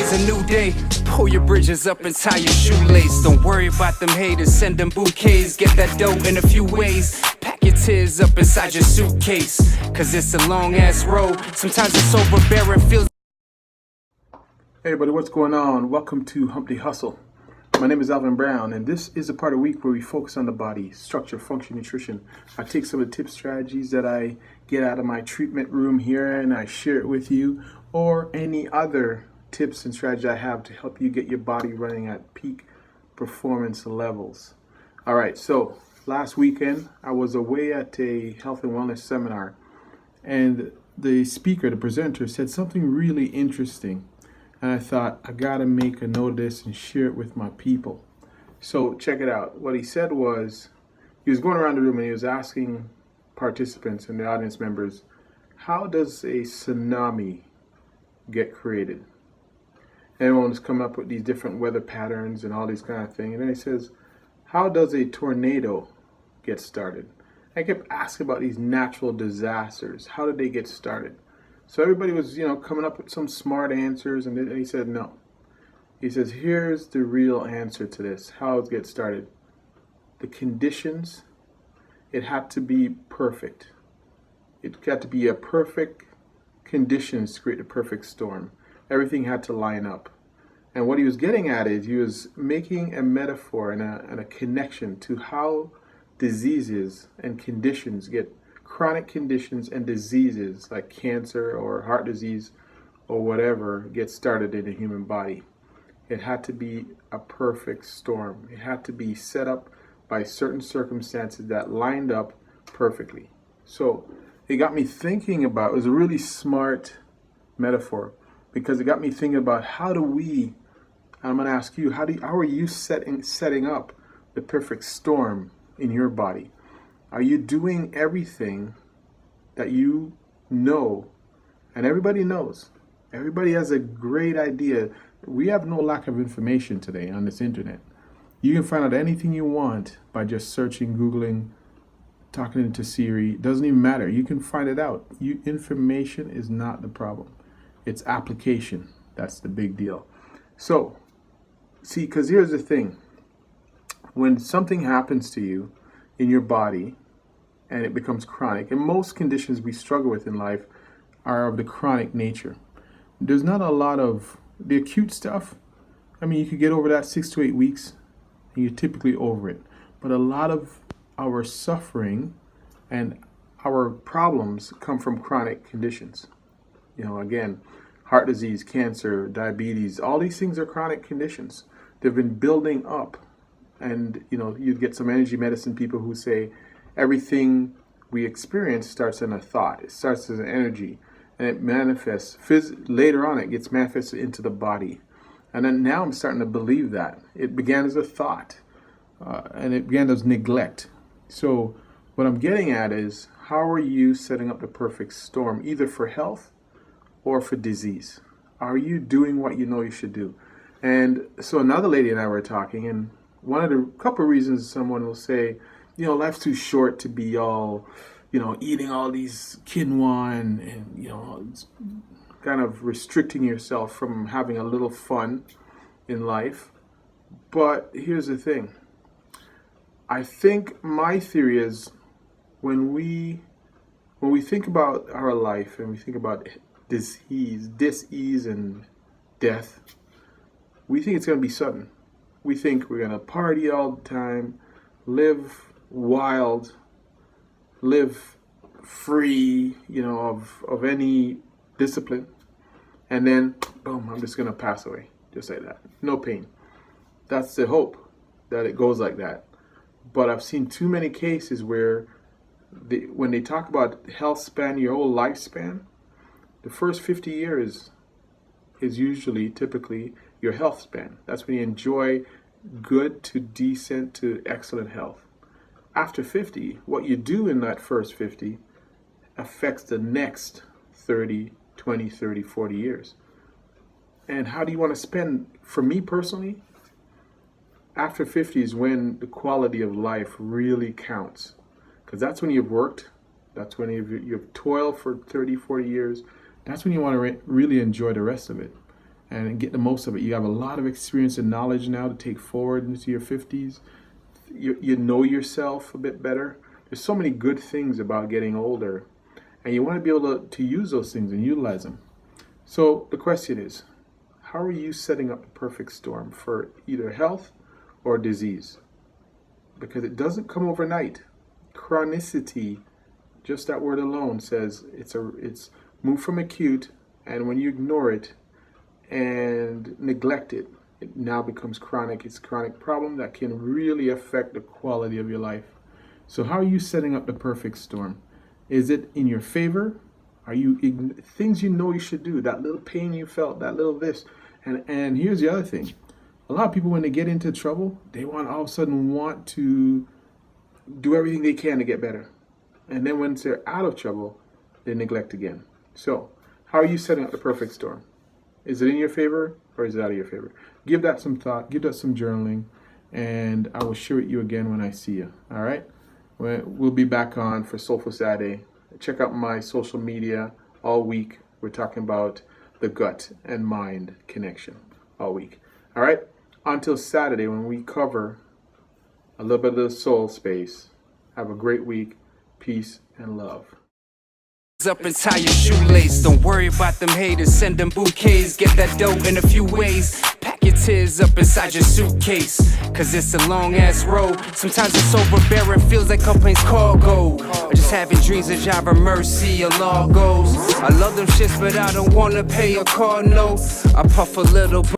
is a new day. Pull your bridges up and tie your shoelace. Don't worry about them haters, send them bouquets. Get that dough in a few ways. Pack your tears up inside your suitcase, cause it's a long ass road. Sometimes it's overbearing, feels. Hey everybody, what's going on? Welcome to Humpday Hustle. My name is Alvin Brown, and this is a part of the week where we focus on the body, structure, function, nutrition. I take some of the tips, strategies that I get out of my treatment room here, and I share it with you, or any other tips and strategies I have to help you get your body running at peak performance levels. All right, so last weekend I was away at a health and wellness seminar, and the speaker, the presenter, said something really interesting. And I thought, I gotta make a note of this and share it with my people. So check it out. What he said was, he was going around the room and he was asking participants and the audience members, how does a tsunami get created? Everyone was coming up with these different weather patterns and all these kind of things. And then he says, how does a tornado get started? I kept asking about these natural disasters. How did they get started? So everybody was, coming up with some smart answers, and he said no. He says, here's the real answer to this, how it gets started. The conditions, it had to be perfect. It got to be a perfect conditions to create a perfect storm. Everything had to line up. And what he was getting at is he was making a metaphor and a connection to how diseases and conditions get chronic conditions and diseases like cancer or heart disease or whatever get started in the human body. It had to be a perfect storm. It had to be set up by certain circumstances that lined up perfectly. So it got me thinking about, it was a really smart metaphor because it got me thinking about how do we, I'm going to ask you, how are you setting up the perfect storm in your body? Are you doing everything that you know, and everybody knows? Everybody has a great idea. We have no lack of information today on this internet. You can find out anything you want by just searching, Googling, talking into Siri. It doesn't even matter. You can find it out. Information is not the problem. It's application. That's the big deal. So, see, because here's the thing. When something happens to you, in your body and it becomes chronic, and most conditions we struggle with in life are of the chronic nature. There's not a lot of the acute stuff. I mean, you could get over that 6 to 8 weeks and you're typically over it. But a lot of our suffering and our problems come from chronic conditions. Again, heart disease, cancer, diabetes, all these things are chronic conditions. They've been building up. And, you get some energy medicine people who say everything we experience starts in a thought. It starts as an energy and it manifests. Later on, it gets manifested into the body. And then now I'm starting to believe that. It began as a thought and it began as neglect. So what I'm getting at is, how are you setting up the perfect storm, either for health or for disease? Are you doing what you know you should do? And so another lady and I were talking, and one of the couple of reasons someone will say, life's too short to be all, eating all these quinoa and kind of restricting yourself from having a little fun in life. But here's the thing. I think my theory is when we think about our life and we think about dis-ease and death, we think it's going to be sudden. We think we're going to party all the time, live wild, live free, of any discipline. And then, boom, I'm just going to pass away. Just like that. No pain. That's the hope, that it goes like that. But I've seen too many cases where when they talk about health span, your whole lifespan, the first 50 years is typically your health span. That's when you enjoy good to decent to excellent health. After 50, what you do in that first 50 affects the next 30, 20, 30, 40 years. And how do you want to spend? For me personally, after 50 is when the quality of life really counts. Because that's when you've worked, that's when you've toiled for 30, 40 years. That's when you want to really enjoy the rest of it. and get the most of it. You have a lot of experience and knowledge now to take forward into your 50s. You know yourself a bit better. There's so many good things about getting older, and you want to be able to use those things and utilize them. So the question is, how are you setting up the perfect storm for either health or disease? Because it doesn't come overnight. Chronicity, just that word alone says it's moved from acute, and when you ignore it and neglect it, it now becomes chronic. It's a chronic problem that can really affect the quality of your life. So how are you setting up the perfect storm? Is it in your favor? Are you things you know you should do? That little pain you felt, that little this, and here's the other thing. A lot of people, when they get into trouble, they all of a sudden want to do everything they can to get better, and then once they're out of trouble, they neglect again. So how are you setting up the perfect storm? Is it in your favor or is it out of your favor? Give that some thought, give that some journaling, and I will share it with you again when I see you. All right? We'll be back on for Soulful Saturday. Check out my social media all week. We're talking about the gut and mind connection all week. All right? Until Saturday when we cover a little bit of the soul space. Have a great week. Peace and love. Up and tie your shoelace. Don't worry about them haters. Send them bouquets. Get that dough in a few ways. Pack your tears up inside your suitcase. Cause it's a long ass road. Sometimes it's overbearing. Feels like a plane's cargo. Or just having dreams of Java mercy or law goes. I love them shits, but I don't wanna pay a car note. I puff a little.